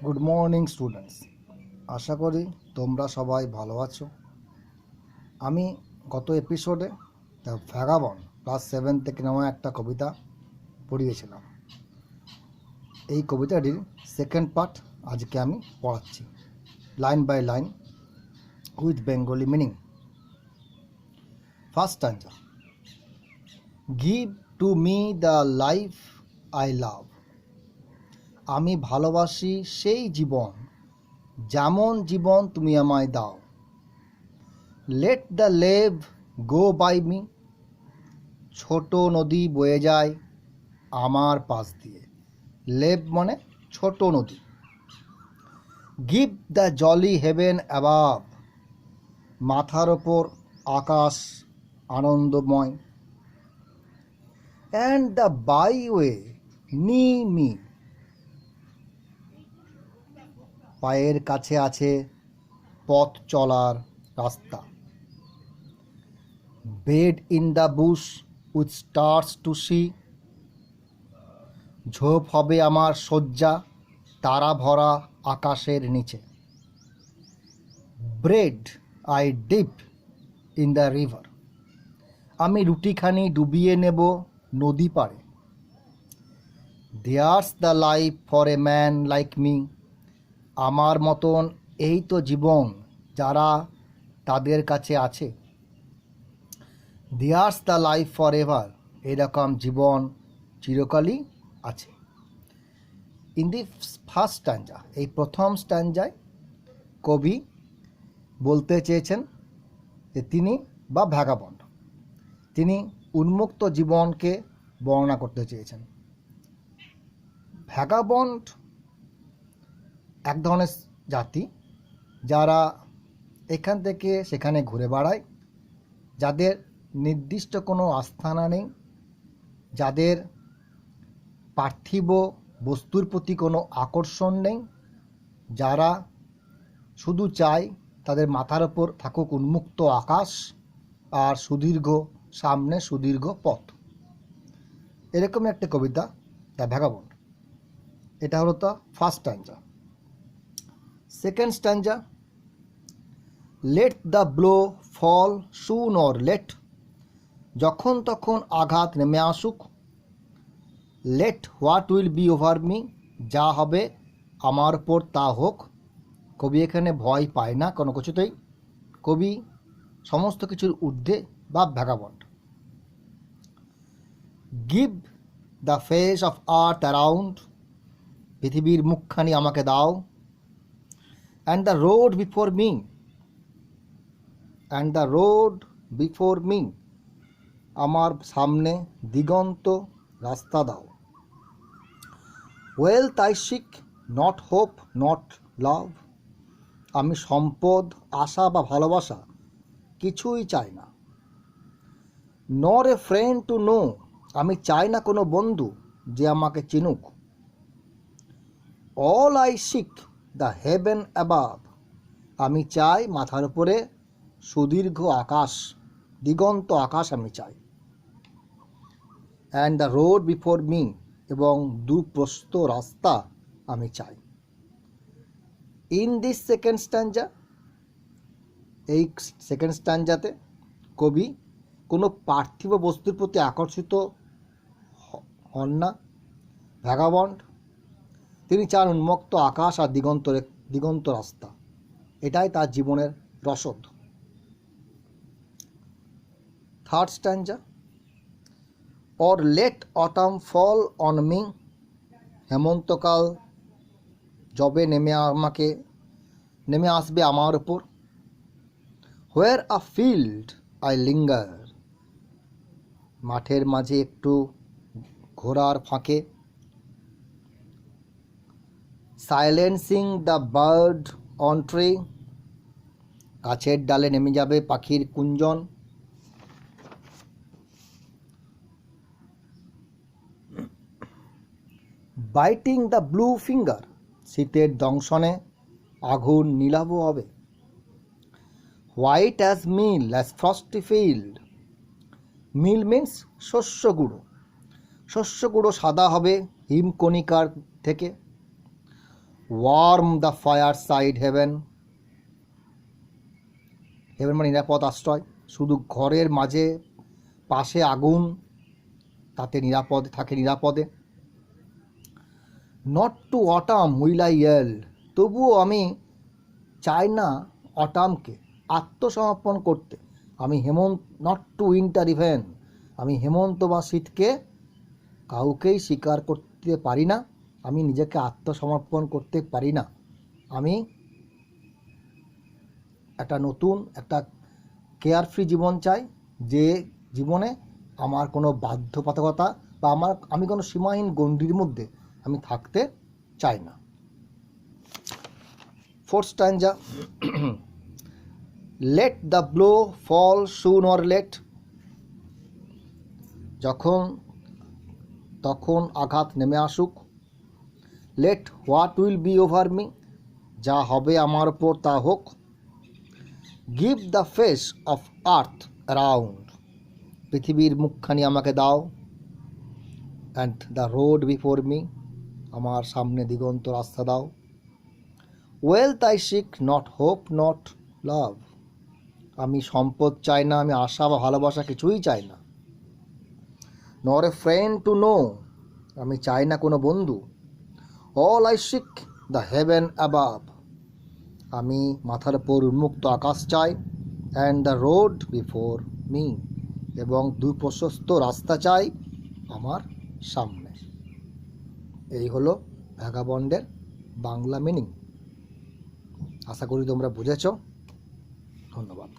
Good morning students, আশা করি তোমরা সবাই ভালো আছো। আমি গত এপিসোডে দ্য ভ্যাগাবন ক্লাস 7 থেকে নেওয়া একটা কবিতা পড়িয়েছিলাম। এই কবিতাটির সেকেন্ড পার্ট আজকে আমি পড়াচ্ছি, line by line with Bengali meaning. First stanza. Give to me the life I love. আমি ভালোবাসি সেই জীবন, যেমন জীবন তুমি আমায় দাও। Let the lave go by me. ছোট নদী বয়ে যায় আমার পাশ দিয়ে। লেভ মানে ছোট নদী। Give the jolly heaven above. মাথার ওপর আকাশ আনন্দময়। অ্যান্ড দ্য বাইওয়ে নি মি। পায়ের কাছে আছে পথ চলার রাস্তা। Bed in the bush with stars to see. ঝোপ হবে আমার শয্যা তারা ভরা আকাশের নিচে। Bread I dip in the river. আমি রুটিখানি ডুবিয়ে নেব নদী পাড়ে। There's the life for a man like me. আমার মতন এই তো জীবন যারা তাদের কাছে আছে। There's the life for ever. এরকম জীবন চিরকালই আছে। ইন দি ফার্স্ট স্ট্যাঞ্জা, এই প্রথম স্ট্যাঞ্জায় কবি বলতে চেয়েছেন যে তিনি বা ভ্যাগাবন্ড, তিনি উন্মুক্ত জীবনকে বর্ণনা করতে চেয়েছেন। ভ্যাগাবন্ড এক ধরনের জাতি যারা এখান থেকে সেখানে ঘুরে বেড়ায়, যাদের নির্দিষ্ট কোনো আস্থানা নেই, যাদের পার্থিব বস্তুর প্রতি কোনো আকর্ষণ নেই, যারা শুধু চায় তাদের মাথার ওপর থাকুক উন্মুক্ত আকাশ আর সামনে সুদীর্ঘ পথ। এরকম একটা কবিতা দ্য ভ্যাগাবন্ড। এটা হলো তা first stanza. Second stanza. Let the blow fall soon or late. যখন তখন আঘাত নেমে আসুক। Let what will be over me. যা হবে আমার উপর তা হোক। কবি এখানে ভয় পায় না কোনো কিছুতেই। কবি সমস্ত কিছুর ঊর্ধ্বে বা vagabond. Give the face of earth around. পৃথিবীর মুখখানি আমাকে দাও। And the road before me. And the road before me. আমার সামনে দিগন্ত রাস্তা দাও। Wealth I seek not hope not love. আমি সম্পদ, আশা বা ভালোবাসা কিছুই চাই না। নর এ ফ্রেন্ড টু নো। আমি চাই না কোনো বন্ধু যে আমাকে চিনুক। All I seek the heaven above. আমি চাই মাথার উপরে সুদীর্ঘ আকাশ, দিগন্ত আকাশ আমি চাই। And the road before me. এবং দুপ্রস্থ রাস্তা আমি চাই। ইন দিস সেকেন্ড স্ট্যাঞ্জা, এই সেকেন্ড স্ট্যাঞ্জাতে কবি কোনো পার্থিব বস্তুর প্রতি আকর্ষিত হন না। ভ্যাগাবন্ড তিনি চান উন্মুক্ত আকাশ আর দিগন্ত রাস্তা। এটাই তার জীবনের রসদ। Third stanza. Or let autumn fall on me. হেমন্তকাল যবে নেমে আসবে আমার উপর। Where a field I linger. মাঠের মাঝে একটু ঘোড়ার ফাঁকে। Silencing the bird on tree. গাছের ডালে নেমে যাবে পাখির কুঞ্জন। Biting the blue finger. শীতের দংশনে আগুন নীলাভ হবে। White as meal as frosty field. Meal means শস্য গুঁড়ো। শস্য গুঁড়ো সাদা হবে হিমকণিকার থেকে। Warm the fireside heaven. Haven মানে নিরাপদ আশ্রয়, শুধু ঘরের মাঝে পাশে আগুন, তাতে নিরাপদ থাকে, নিরাপদে। Not to autumn will I yield, তবুও আমি চাই না অটামকে আত্মসমর্পণ করতে। আমি হেমন্ত, নট টু উইন্টার ইভেন, আমি হেমন্ত বা শীতকে কাউকেই স্বীকার করতে পারি না, আমি নিজেকে আত্মসমর্পণ করতে পারি না। আমি একটা নতুন, একটা কেয়ারফ্রি জীবন চাই, যে জীবনে আমার কোনো বাধ্যবাধকতা বা আমি কোনো সীমাহীন গণ্ডির মধ্যে আমি থাকতে চাই না। Fourth stanza, let the blow fall soon or late, যখন তখন আঘাত নেমে আসুক। Let what will be over me, যা হবে আমার ওপর তা হোক। Give the face of earth around, পৃথিবীর মুখখানি আমাকে দাও। And the road before me, আমার সামনে দিগন্ত রাস্তা দাও। Wealth I seek not hope not love, আমি সম্পদ চাই না, আমি আশা বা ভালোবাসা কিছুই চাই না। নর এ ফ্রেন্ড টু নো, আমি চাই না কোনো বন্ধু। All I seek the heaven above, আমি মাথার উপর উন্মুক্ত আকাশ চাই। And the road before me, এবং দুপ্রশস্ত রাস্তা চাই আমার সামনে। এই হলো ভ্যাগাবন্ডের বাংলা মিনিং। আশা করি তোমরা বুঝেছ। ধন্যবাদ।